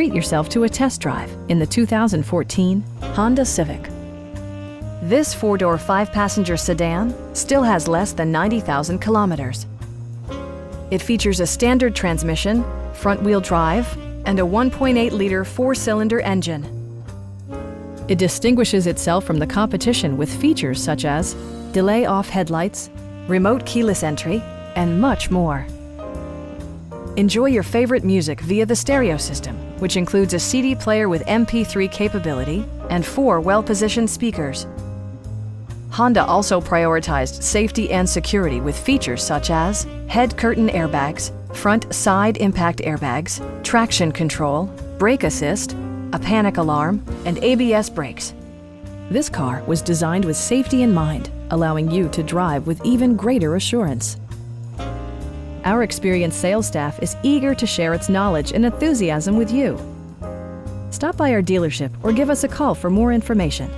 treat yourself to a test drive in the 2014 Honda Civic. This four-door, five-passenger sedan still has less than 90,000 kilometers. It features a standard transmission, front-wheel drive, and a 1.8-liter four-cylinder engine. It distinguishes itself from the competition with features such as delay-off headlights, remote keyless entry, and much more. Enjoy your favorite music via the stereo system, which includes a CD player with MP3 capability and 4 well-positioned speakers. Honda also prioritized safety and security with features such as head curtain airbags, front side impact airbags, traction control, brake assist, a panic alarm, and ABS brakes. This car was designed with safety in mind, allowing you to drive with even greater assurance. Our experienced sales staff is eager to share its knowledge and enthusiasm with you. Stop by our dealership or give us a call for more information.